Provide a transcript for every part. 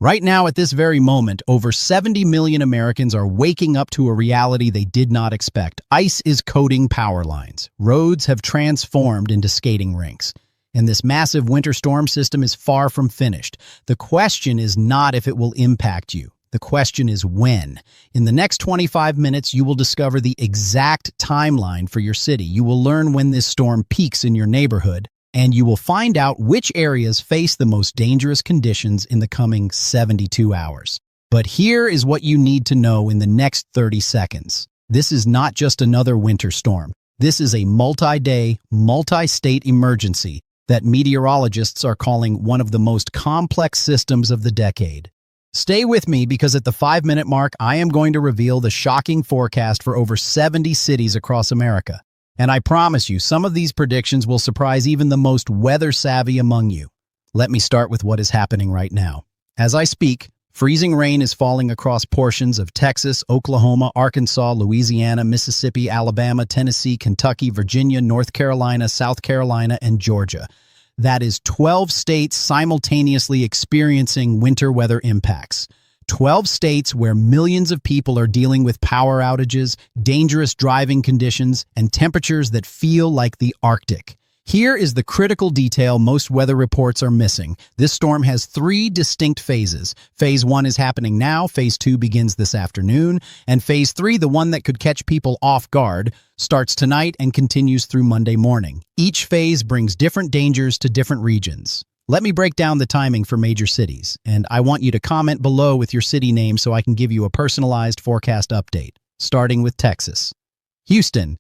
Right now, at this very moment, over 70 million Americans are waking up to a reality they did not expect. Ice is coating power lines. Roads have transformed into skating rinks. And this massive winter storm system is far from finished. The question is not if it will impact you. The question is when. In the next 25 minutes, you will discover the exact timeline for your city. You will learn when this storm peaks in your neighborhood, and you will find out which areas face the most dangerous conditions in the coming 72 hours. But here is what you need to know in the next 30 seconds. This is not just another winter storm. This is a multi-day, multi-state emergency that meteorologists are calling one of the most complex systems of the decade. Stay with me because at the 5-minute mark, I am going to reveal the shocking forecast for over 70 cities across America. And I promise you, some of these predictions will surprise even the most weather-savvy among you. Let me start with what is happening right now. As I speak, freezing rain is falling across portions of Texas, Oklahoma, Arkansas, Louisiana, Mississippi, Alabama, Tennessee, Kentucky, Virginia, North Carolina, South Carolina, and Georgia. That is 12 states simultaneously experiencing winter weather impacts. 12 states where millions of people are dealing with power outages, dangerous driving conditions, and temperatures that feel like the Arctic. Here is the critical detail most weather reports are missing. This storm has 3 distinct phases. Phase 1 is happening now, Phase 2 begins this afternoon, and Phase 3, the one that could catch people off guard, starts tonight and continues through Monday morning. Each phase brings different dangers to different regions. Let me break down the timing for major cities, and I want you to comment below with your city name so I can give you a personalized forecast update, starting with Texas. Houston,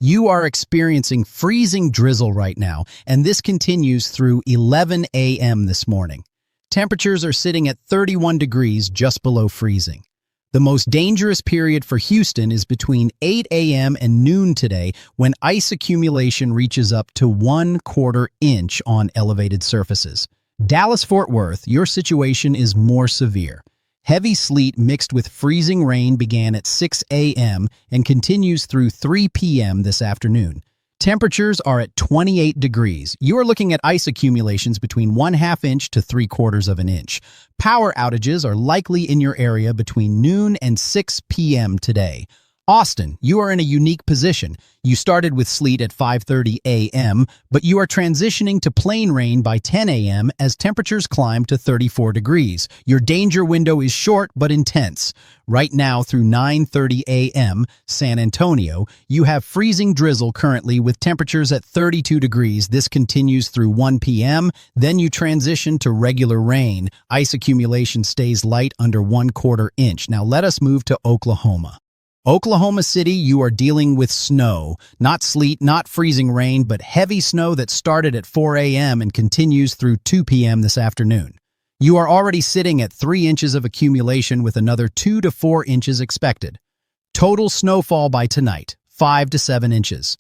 you are experiencing freezing drizzle right now, and this continues through 11 a.m. this morning. Temperatures are sitting at 31 degrees just below freezing. The most dangerous period for Houston is between 8 a.m. and noon today, when ice accumulation reaches up to 1/4 inch on elevated surfaces. Dallas-Fort Worth, your situation is more severe. Heavy sleet mixed with freezing rain began at 6 a.m. and continues through 3 p.m. this afternoon. Temperatures are at 28 degrees. You are looking at ice accumulations between 1/2 inch to 3/4 of an inch. Power outages are likely in your area between noon and 6 p.m. today. Austin, you are in a unique position. You started with sleet at 5:30 a.m., but you are transitioning to plain rain by 10 a.m. as temperatures climb to 34 degrees. Your danger window is short but intense. Right now through 9:30 a.m., San Antonio, you have freezing drizzle currently with temperatures at 32 degrees. This continues through 1 p.m., then you transition to regular rain. Ice accumulation stays light under 1/4 inch. Now let us move to Oklahoma. Oklahoma City, you are dealing with snow. Not sleet, not freezing rain, but heavy snow that started at 4 a.m. and continues through 2 p.m. this afternoon. You are already sitting at 3 inches of accumulation with another 2 to 4 inches expected. Total snowfall by tonight, 5 to 7 inches.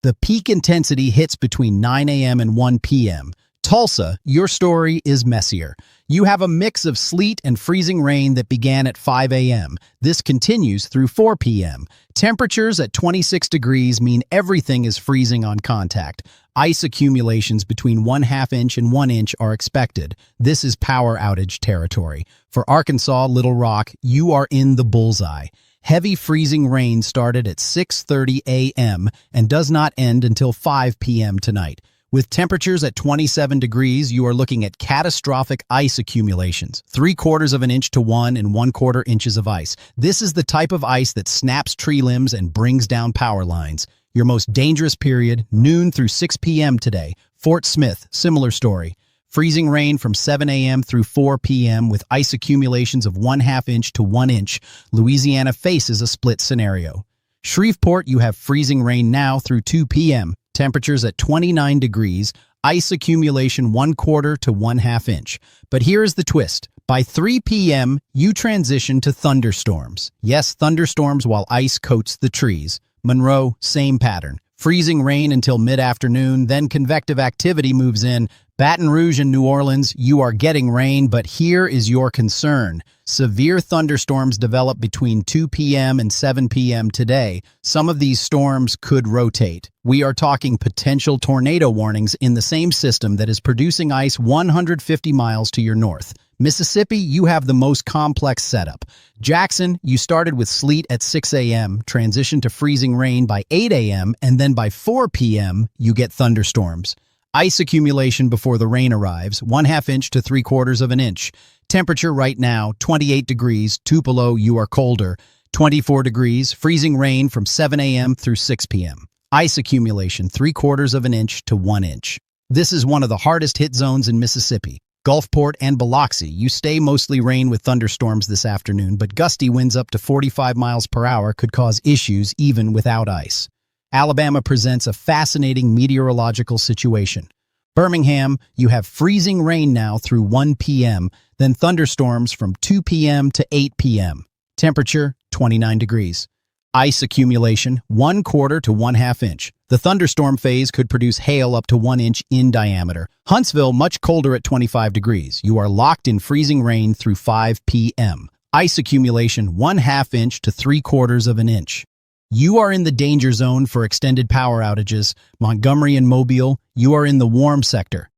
The peak intensity hits between 9 a.m. and 1 p.m. Tulsa, your story is messier. You have a mix of sleet and freezing rain that began at 5 a.m. This continues through 4 p.m. Temperatures at 26 degrees mean everything is freezing on contact. Ice accumulations between 1/2 inch and 1 inch are expected. This is power outage territory. For Arkansas, Little Rock, you are in the bullseye. Heavy freezing rain started at 6:30 a.m. and does not end until 5 p.m. tonight. With temperatures at 27 degrees, you are looking at catastrophic ice accumulations, 3/4 of an inch to 1 and 1/4 inches of ice. This is the type of ice that snaps tree limbs and brings down power lines. Your most dangerous period, noon through 6 p.m. today. Fort Smith, similar story. Freezing rain from 7 a.m. through 4 p.m. with ice accumulations of 1/2 inch to 1 inch. Louisiana faces a split scenario. Shreveport, you have freezing rain now through 2 p.m. Temperatures at 29 degrees, ice accumulation 1/4 to 1/2 inch. But here is the twist. By 3 p.m., you transition to thunderstorms. Yes, thunderstorms while ice coats the trees. Monroe, same pattern. Freezing rain until mid-afternoon, then convective activity moves in. Baton Rouge and New Orleans, you are getting rain, but here is your concern. Severe thunderstorms develop between 2 p.m. and 7 p.m. today. Some of these storms could rotate. We are talking potential tornado warnings in the same system that is producing ice 150 miles to your north. Mississippi, you have the most complex setup. Jackson, you started with sleet at 6 a.m., transitioned to freezing rain by 8 a.m., and then by 4 p.m., you get thunderstorms. Ice accumulation before the rain arrives, 1/2 inch to 3/4 of an inch. Temperature right now, 28 degrees, Tupelo, you are colder. 24 degrees, freezing rain from 7 a.m. through 6 p.m. Ice accumulation, 3/4 of an inch to 1 inch. This is one of the hardest hit zones in Mississippi. Gulfport and Biloxi, you stay mostly rain with thunderstorms this afternoon, but gusty winds up to 45 miles per hour could cause issues even without ice. Alabama presents a fascinating meteorological situation. Birmingham, you have freezing rain now through 1 p.m., then thunderstorms from 2 p.m. to 8 p.m. Temperature, 29 degrees. Ice accumulation, 1/4 to 1/2 inch. The thunderstorm phase could produce hail up to 1 inch in diameter. Huntsville, much colder at 25 degrees. You are locked in freezing rain through 5 p.m. Ice accumulation, 1/2 inch to 3/4 of an inch. You are in the danger zone for extended power outages. Montgomery and Mobile, you are in the warm sector.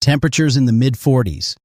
Temperatures in the mid-40s.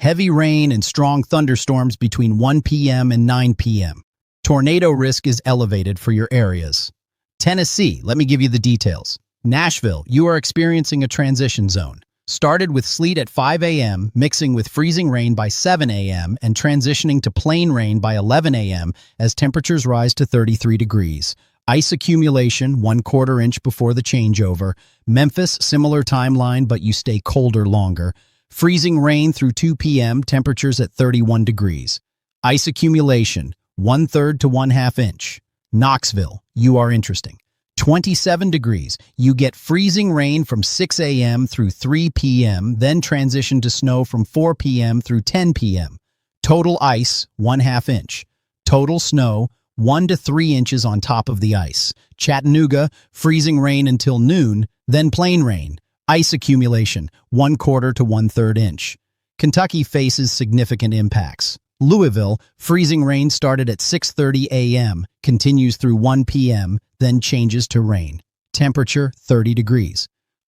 Heavy rain and strong thunderstorms between 1 p.m. and 9 p.m. Tornado risk is elevated for your areas. Tennessee, let me give you the details. Nashville, you are experiencing a transition zone. Started with sleet at 5 a.m., mixing with freezing rain by 7 a.m., and transitioning to plain rain by 11 a.m. as temperatures rise to 33 degrees. Ice accumulation, 1/4 inch before the changeover. Memphis, similar timeline, but you stay colder longer. Freezing rain through 2 p.m., temperatures at 31 degrees. Ice accumulation, 1/3 to 1/2 inch. Knoxville, you are interesting. 27 degrees. You get freezing rain from 6 a.m. through 3 p.m., then transition to snow from 4 p.m. through 10 p.m. Total ice, 1/2 inch. Total snow, 1 to 3 inches on top of the ice. Chattanooga, freezing rain until noon, then plain rain. Ice accumulation, 1/4 to 1/3 inch. Kentucky faces significant impacts. Louisville, freezing rain started at 6:30 a.m., continues through 1 p.m., then changes to rain. Temperature, 30 degrees.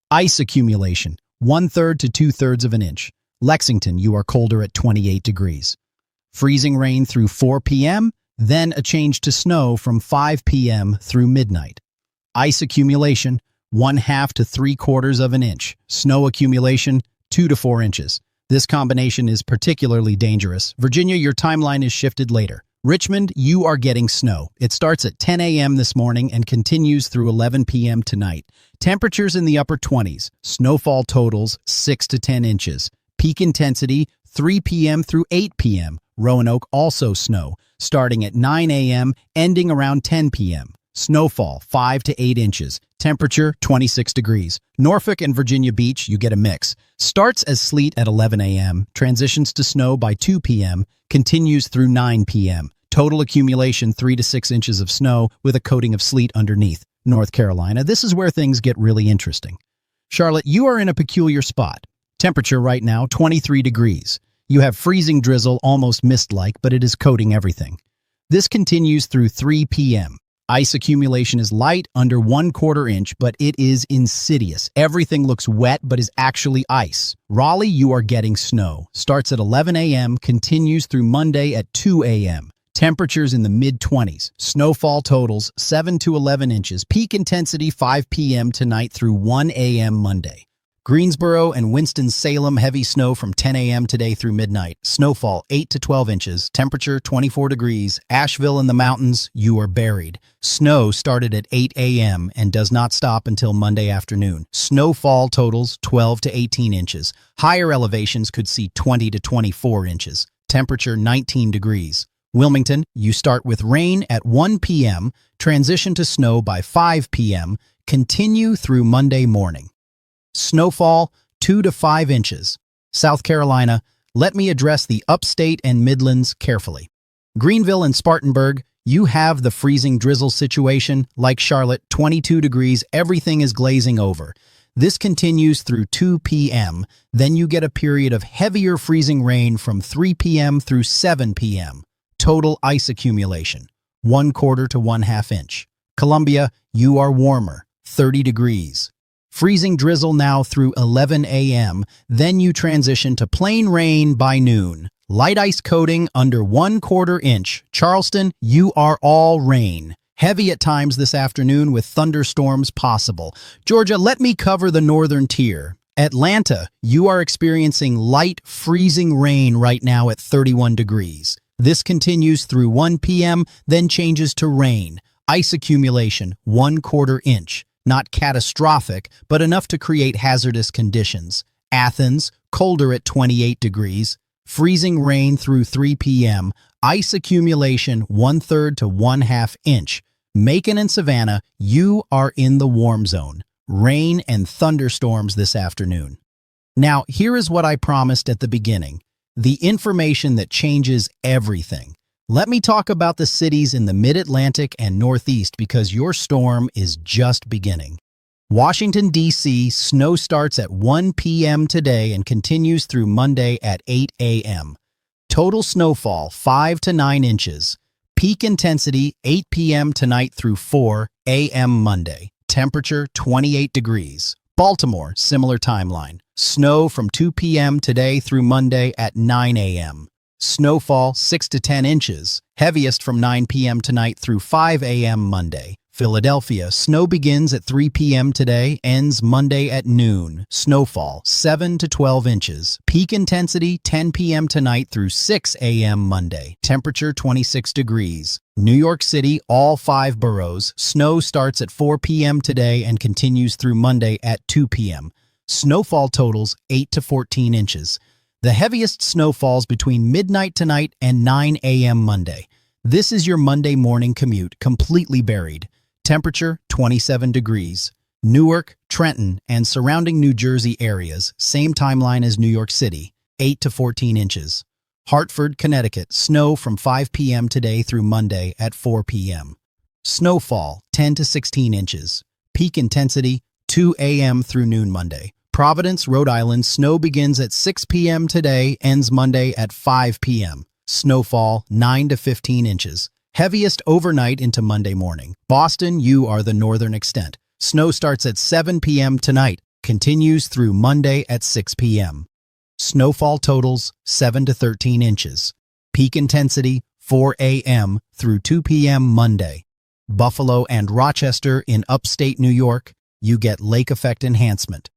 Ice accumulation, 1/3 to 2/3 of an inch. Lexington, you are colder at 28 degrees. Freezing rain through 4 p.m., then a change to snow from 5 p.m. through midnight. Ice accumulation, 1/2 to 3/4 of an inch. Snow accumulation, 2 to 4 inches. This combination is particularly dangerous. Virginia, your timeline is shifted later. Richmond, you are getting snow. It starts at 10 a.m. this morning and continues through 11 p.m. tonight. Temperatures in the upper 20s. Snowfall totals 6 to 10 inches. Peak intensity 3 p.m. through 8 p.m. Roanoke also snow, starting at 9 a.m., ending around 10 p.m. Snowfall 5 to 8 inches. Temperature 26 degrees. Norfolk and Virginia Beach, you get a mix. Starts as sleet at 11 a.m., transitions to snow by 2 p.m., continues through 9 p.m. Total accumulation 3 to 6 inches of snow with a coating of sleet underneath. North Carolina, this is where things get really interesting. Charlotte, you are in a peculiar spot. Temperature right now 23 degrees. You have freezing drizzle, almost mist-like, but it is coating everything. This continues through 3 p.m. Ice accumulation is light, under 1/4 inch, but it is insidious. Everything looks wet, but is actually ice. Raleigh, you are getting snow. Starts at 11 a.m., continues through Monday at 2 a.m. Temperatures in the mid-20s. Snowfall totals 7 to 11 inches. Peak intensity 5 p.m. tonight through 1 a.m. Monday. Greensboro and Winston-Salem, heavy snow from 10 a.m. today through midnight. Snowfall 8 to 12 inches. Temperature 24 degrees. Asheville in the mountains, you are buried. Snow started at 8 a.m. and does not stop until Monday afternoon. Snowfall totals 12 to 18 inches. Higher elevations could see 20 to 24 inches. Temperature 19 degrees. Wilmington, you start with rain at 1 p.m., transition to snow by 5 p.m., continue through Monday morning. Snowfall 2 to 5 inches. South Carolina, let me address the upstate and Midlands carefully. Greenville and Spartanburg, you have the freezing drizzle situation. Like Charlotte, 22 degrees, everything is glazing over. This continues through 2 p.m., then you get a period of heavier freezing rain from 3 p.m. through 7 p.m. Total ice accumulation, 1/4 to 1/2 inch. Columbia, you are warmer, 30 degrees. Freezing drizzle now through 11 a.m., then you transition to plain rain by noon. Light ice coating under 1/4 inch. Charleston, you are all rain. Heavy at times this afternoon with thunderstorms possible. Georgia, let me cover the northern tier. Atlanta, you are experiencing light freezing rain right now at 31 degrees. This continues through 1 p.m., then changes to rain. Ice accumulation, 1/4 inch. Not catastrophic, but enough to create hazardous conditions. Athens, colder at 28 degrees. Freezing rain through 3 p.m. Ice accumulation, 1/3 to 1/2 inch. Macon and Savannah, you are in the warm zone. Rain and thunderstorms this afternoon. Now, here is what I promised at the beginning. The information that changes everything. Let me talk about the cities in the Mid-Atlantic and Northeast because your storm is just beginning. Washington, D.C., snow starts at 1 p.m. today and continues through Monday at 8 a.m. Total snowfall, 5 to 9 inches. Peak intensity, 8 p.m. tonight through 4 a.m. Monday. Temperature, 28 degrees. Baltimore, similar timeline. Snow from 2 p.m. today through Monday at 9 a.m. Snowfall, 6 to 10 inches. Heaviest from 9 p.m. tonight through 5 a.m. Monday. Philadelphia, snow begins at 3 p.m. today, ends Monday at noon. Snowfall, 7 to 12 inches. Peak intensity, 10 p.m. tonight through 6 a.m. Monday. Temperature, 26 degrees. New York City, all 5 boroughs. Snow starts at 4 p.m. today and continues through Monday at 2 p.m. Snowfall totals, 8 to 14 inches. The heaviest snow falls between midnight tonight and 9 a.m. Monday. This is your Monday morning commute, completely buried. Temperature, 27 degrees. Newark, Trenton, and surrounding New Jersey areas, same timeline as New York City, 8 to 14 inches. Hartford, Connecticut, snow from 5 p.m. today through Monday at 4 p.m. Snowfall, 10 to 16 inches. Peak intensity, 2 a.m. through noon Monday. Providence, Rhode Island, snow begins at 6 p.m. today, ends Monday at 5 p.m. Snowfall, 9 to 15 inches. Heaviest overnight into Monday morning. Boston, you are the northern extent. Snow starts at 7 p.m. tonight, continues through Monday at 6 p.m. Snowfall totals, 7 to 13 inches. Peak intensity, 4 a.m. through 2 p.m. Monday. Buffalo and Rochester in upstate New York, you get lake effect enhancement.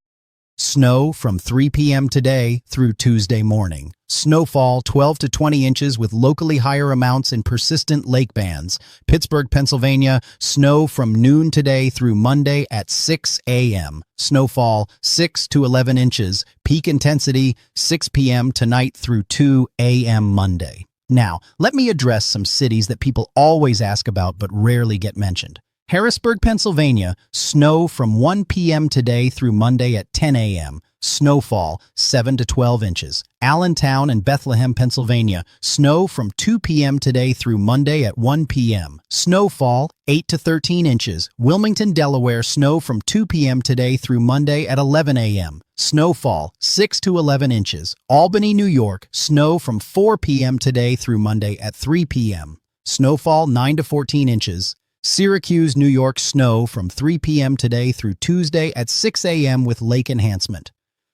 Snow from 3 p.m. today through Tuesday morning. Snowfall 12 to 20 inches with locally higher amounts in persistent lake bands. Pittsburgh, Pennsylvania, snow from noon today through Monday at 6 a.m. Snowfall 6 to 11 inches. Peak intensity 6 p.m. tonight through 2 a.m. Monday. Now, let me address some cities that people always ask about but rarely get mentioned. Harrisburg, Pennsylvania, snow from 1 p.m. today through Monday at 10 a.m. Snowfall, 7 to 12 inches. Allentown and Bethlehem, Pennsylvania, snow from 2 p.m. today through Monday at 1 p.m. Snowfall, 8 to 13 inches. Wilmington, Delaware, snow from 2 p.m. today through Monday at 11 a.m. Snowfall, 6 to 11 inches. Albany, New York, snow from 4 p.m. today through Monday at 3 p.m. Snowfall, 9 to 14 inches. Syracuse, New York, snow from 3 p.m. today through Tuesday at 6 a.m. with lake enhancement.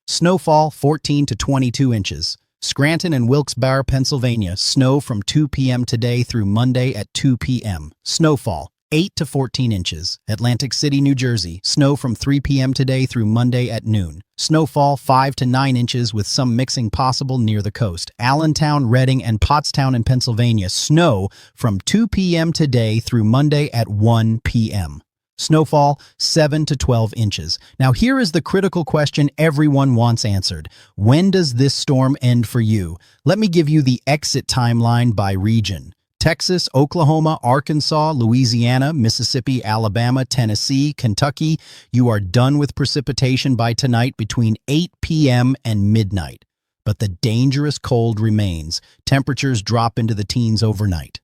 Snowfall, 14 to 22 inches. Scranton and Wilkes-Barre, Pennsylvania, snow from 2 p.m. today through Monday at 2 p.m. Snowfall, 8 to 14 inches. Atlantic City, New Jersey, snow from 3 p.m. today through Monday at noon. Snowfall, 5 to 9 inches with some mixing possible near the coast. Allentown, Reading, and Pottstown in Pennsylvania, snow from 2 p.m. today through Monday at 1 p.m. Snowfall, 7 to 12 inches. Now here is the critical question everyone wants answered. When does this storm end for you? Let me give you the exit timeline by region. Texas, Oklahoma, Arkansas, Louisiana, Mississippi, Alabama, Tennessee, Kentucky, you are done with precipitation by tonight between 8 p.m. and midnight. But the dangerous cold remains. Temperatures drop into the teens overnight.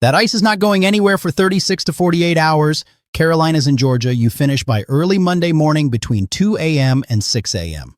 That ice is not going anywhere for 36 to 48 hours. Carolinas and Georgia, you finish by early Monday morning between 2 a.m. and 6 a.m.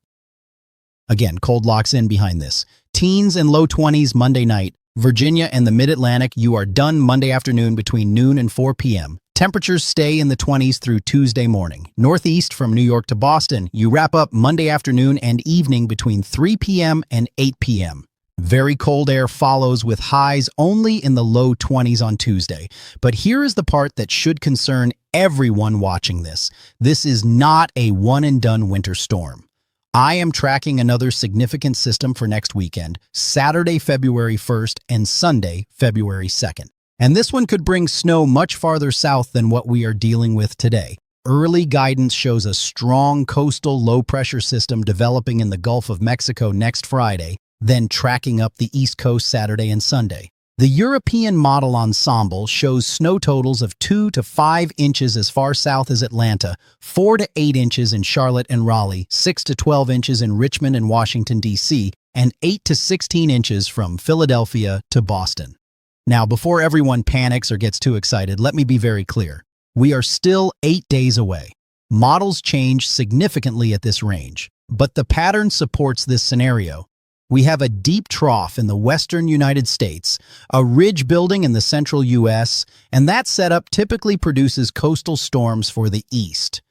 Again, cold locks in behind this. Teens and low 20s Monday night. Virginia and the Mid-Atlantic, you are done Monday afternoon between noon and 4 p.m. Temperatures stay in the 20s through Tuesday morning. Northeast from New York to Boston, you wrap up Monday afternoon and evening between 3 p.m. and 8 p.m. Very cold air follows with highs only in the low 20s on Tuesday. But here is the part that should concern everyone watching this. This is not a one-and-done winter storm. I am tracking another significant system for next weekend, Saturday, February 1st and Sunday, February 2nd. And this one could bring snow much farther south than what we are dealing with today. Early guidance shows a strong coastal low-pressure system developing in the Gulf of Mexico next Friday, then tracking up the East Coast Saturday and Sunday. The European model ensemble shows snow totals of 2 to 5 inches as far south as Atlanta, 4 to 8 inches in Charlotte and Raleigh, 6 to 12 inches in Richmond and Washington, D.C., and 8 to 16 inches from Philadelphia to Boston. Now, before everyone panics or gets too excited, let me be very clear. We are still 8 days away. Models change significantly at this range, but the pattern supports this scenario. We have a deep trough in the western United States, a ridge building in the central U.S., and that setup typically produces coastal storms for the east.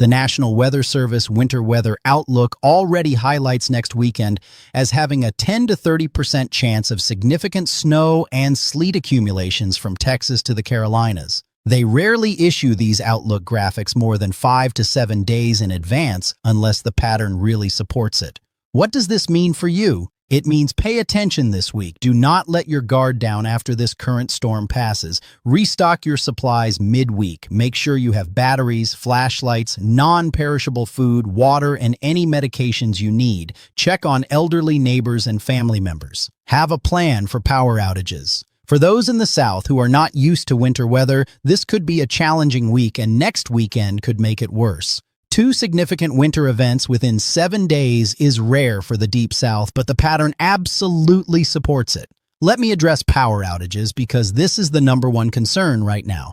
The National Weather Service Winter Weather Outlook already highlights next weekend as having a 10 to 30% chance of significant snow and sleet accumulations from Texas to the Carolinas. They rarely issue these Outlook graphics more than 5 to 7 days in advance unless the pattern really supports it. What does this mean for you? It means pay attention this week. Do not let your guard down after this current storm passes. Restock your supplies midweek. Make sure you have batteries, flashlights, non-perishable food, water, and any medications you need. Check on elderly neighbors and family members. Have a plan for power outages. For those in the South who are not used to winter weather, this could be a challenging week, and next weekend could make it worse. 2 significant winter events within 7 days is rare for the Deep South, but the pattern absolutely supports it. Let me address power outages because this is the #1 concern right now.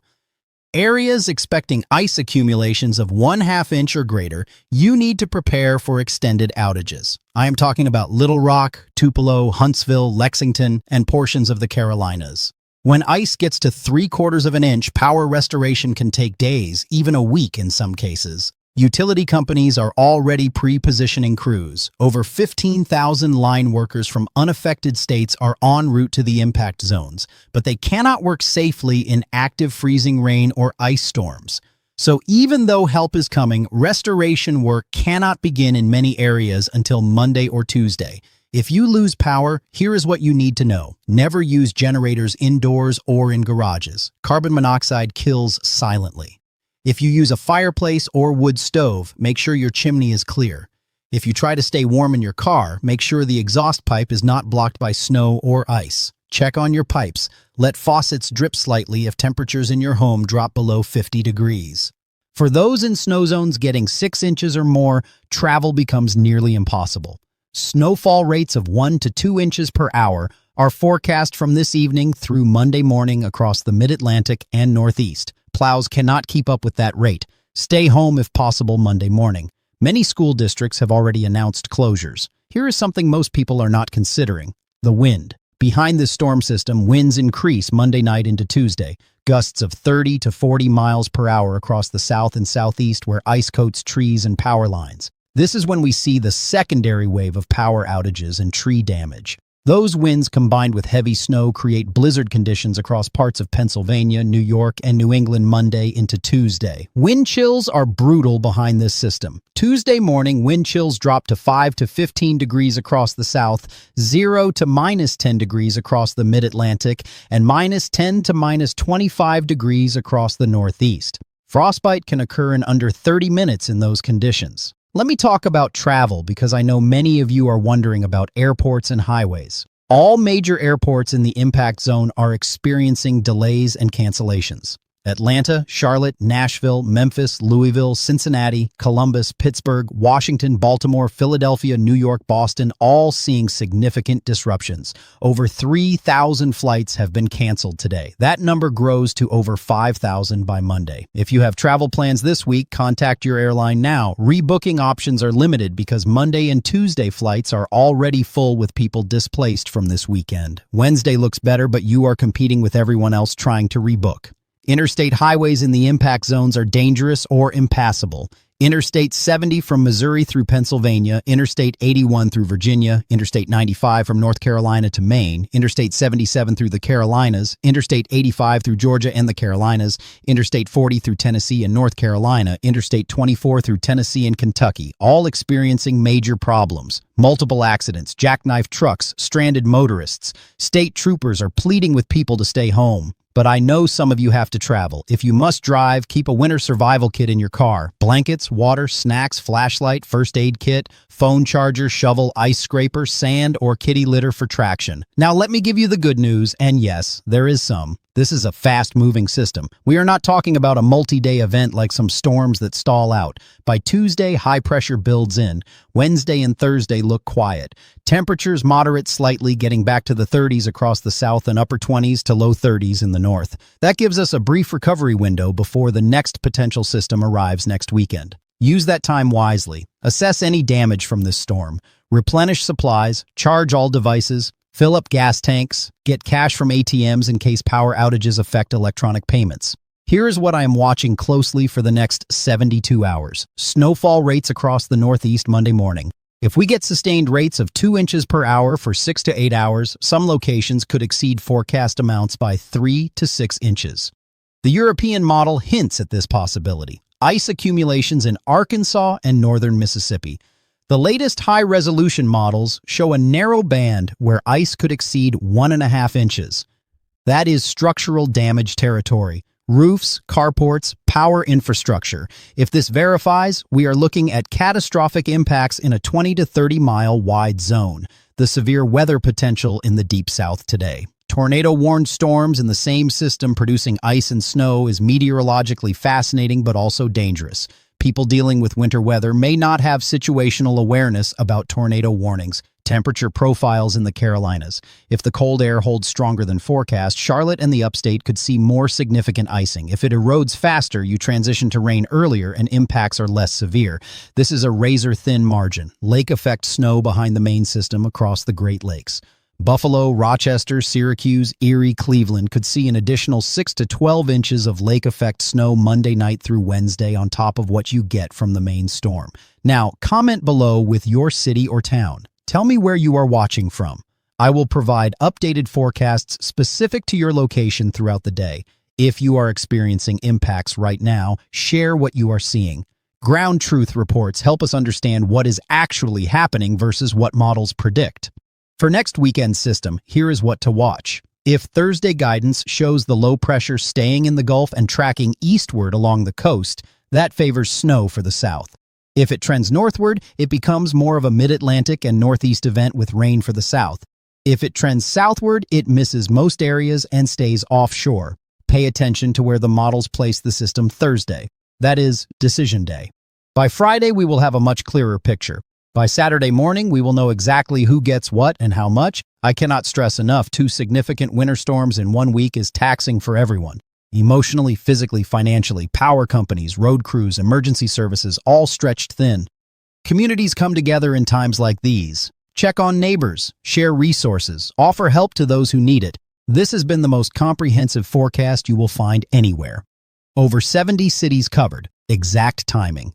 Areas expecting ice accumulations of 1/2 inch or greater, you need to prepare for extended outages. I am talking about Little Rock, Tupelo, Huntsville, Lexington, and portions of the Carolinas. When ice gets to 3/4 of an inch, power restoration can take days, even a week in some cases. Utility companies are already pre-positioning crews. Over 15,000 line workers from unaffected states are en route to the impact zones, but they cannot work safely in active freezing rain or ice storms. So even though help is coming, restoration work cannot begin in many areas until Monday or Tuesday. If you lose power, here is what you need to know. Never use generators indoors or in garages. Carbon monoxide kills silently. If you use a fireplace or wood stove, make sure your chimney is clear. If you try to stay warm in your car, make sure the exhaust pipe is not blocked by snow or ice. Check on your pipes. Let faucets drip slightly if temperatures in your home drop below 50 degrees. For those in snow zones getting 6 inches or more, travel becomes nearly impossible. Snowfall rates of 1 to 2 inches per hour are forecast from this evening through Monday morning across the Mid-Atlantic and Northeast. Plows cannot keep up with that rate. Stay home if possible Monday morning. Many school districts have already announced closures. Here is something most people are not considering: the wind. Behind this storm system, winds increase Monday night into Tuesday. Gusts of 30 to 40 miles per hour across the south and southeast where ice coats trees and power lines. This is when we see the secondary wave of power outages and tree damage. Those winds combined with heavy snow create blizzard conditions across parts of Pennsylvania, New York, and New England Monday into Tuesday. Wind chills are brutal behind this system. Tuesday morning, wind chills drop to 5 to 15 degrees across the south, 0 to -10 degrees across the mid-Atlantic, and -10 to -25 degrees across the northeast. Frostbite can occur in under 30 minutes in those conditions. Let me talk about travel because I know many of you are wondering about airports and highways. All major airports in the impact zone are experiencing delays and cancellations. Atlanta, Charlotte, Nashville, Memphis, Louisville, Cincinnati, Columbus, Pittsburgh, Washington, Baltimore, Philadelphia, New York, Boston, all seeing significant disruptions. Over 3,000 flights have been canceled today. That number grows to over 5,000 by Monday. If you have travel plans this week, contact your airline now. Rebooking options are limited because Monday and Tuesday flights are already full with people displaced from this weekend. Wednesday looks better, but you are competing with everyone else trying to rebook. Interstate highways in the impact zones are dangerous or impassable. Interstate 70 from Missouri through Pennsylvania, Interstate 81 through Virginia, Interstate 95 from North Carolina to Maine, Interstate 77 through the Carolinas, Interstate 85 through Georgia and the Carolinas, Interstate 40 through Tennessee and North Carolina, Interstate 24 through Tennessee and Kentucky, all experiencing major problems. Multiple accidents, jackknife trucks, stranded motorists. State troopers are pleading with people to stay home. But I know some of you have to travel. If you must drive, keep a winter survival kit in your car. Blankets, water, snacks, flashlight, first aid kit, phone charger, shovel, ice scraper, sand, or kitty litter for traction. Now let me give you the good news, and yes, there is some. This is a fast-moving system. We are not talking about a multi-day event like some storms that stall out. By Tuesday, high pressure builds in. Wednesday and Thursday look quiet. Temperatures moderate slightly, getting back to the 30s across the south and upper 20s to low 30s in the north. That gives us a brief recovery window before the next potential system arrives next weekend. Use that time wisely. Assess any damage from this storm. Replenish supplies, charge all devices, fill up gas tanks, get cash from ATMs in case power outages affect electronic payments. Here is what I am watching closely for the next 72 hours. Snowfall rates across the Northeast Monday morning. If we get sustained rates of 2 inches per hour for 6 to 8 hours, some locations could exceed forecast amounts by 3 to 6 inches. The European model hints at this possibility. Ice accumulations in Arkansas and northern Mississippi. The latest high-resolution models show a narrow band where ice could exceed 1.5 inches. That is structural damage territory. Roofs, carports, power infrastructure. If this verifies, we are looking at catastrophic impacts in a 20 to 30 mile wide zone. The severe weather potential in the Deep South today. Tornado-warned storms in the same system producing ice and snow is meteorologically fascinating but also dangerous. People dealing with winter weather may not have situational awareness about tornado warnings. Temperature profiles in the Carolinas. If the cold air holds stronger than forecast, Charlotte and the upstate could see more significant icing. If it erodes faster, you transition to rain earlier and impacts are less severe. This is a razor-thin margin. Lake effect snow behind the main system across the Great Lakes. Buffalo, Rochester, Syracuse, Erie, Cleveland could see an additional 6 to 12 inches of lake effect snow Monday night through Wednesday on top of what you get from the main storm. Now, comment below with your city or town. Tell me where you are watching from. I will provide updated forecasts specific to your location throughout the day. If you are experiencing impacts right now, share what you are seeing. Ground truth reports help us understand what is actually happening versus what models predict. For next weekend's system, here is what to watch. If Thursday guidance shows the low pressure staying in the Gulf and tracking eastward along the coast, that favors snow for the south. If it trends northward, it becomes more of a mid-Atlantic and northeast event with rain for the south. If it trends southward, it misses most areas and stays offshore. Pay attention to where the models place the system Thursday. That is, decision day. By Friday, we will have a much clearer picture. By Saturday morning, we will know exactly who gets what and how much. I cannot stress enough, 2 significant winter storms in 1 week is taxing for everyone. Emotionally, physically, financially, power companies, road crews, emergency services, all stretched thin. Communities come together in times like these. Check on neighbors, share resources, offer help to those who need it. This has been the most comprehensive forecast you will find anywhere. Over 70 cities covered, exact timing.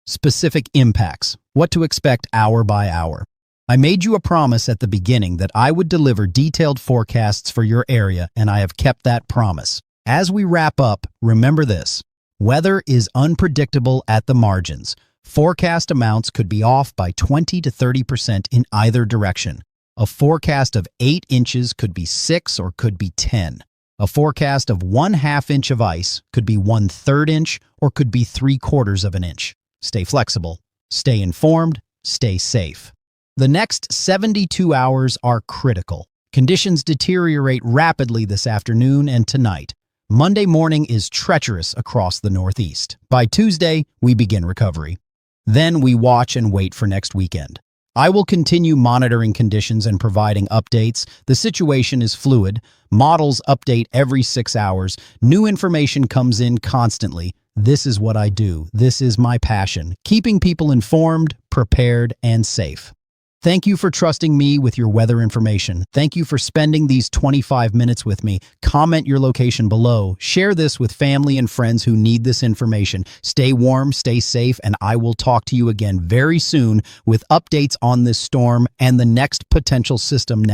Specific impacts, what to expect hour by hour. I made you a promise at the beginning that I would deliver detailed forecasts for your area, and I have kept that promise. As we wrap up, remember this. Weather is unpredictable at the margins. Forecast amounts could be off by 20 to 30% in either direction. A forecast of 8 inches could be 6 or could be 10. A forecast of 1/2 inch of ice could be 1/3 inch or could be 3/4 of an inch. Stay flexible, stay informed, stay safe. The next 72 hours are critical. Conditions deteriorate rapidly this afternoon and tonight. Monday morning is treacherous across the Northeast. By Tuesday, we begin recovery. Then we watch and wait for next weekend. I will continue monitoring conditions and providing updates. The situation is fluid. Models update every 6 hours. New information comes in constantly. This is what I do. This is my passion, keeping people informed, prepared, and safe. Thank you for trusting me with your weather information. Thank you for spending these 25 minutes with me. Comment your location below. Share this with family and friends who need this information. Stay warm, stay safe, and I will talk to you again very soon with updates on this storm and the next potential system next.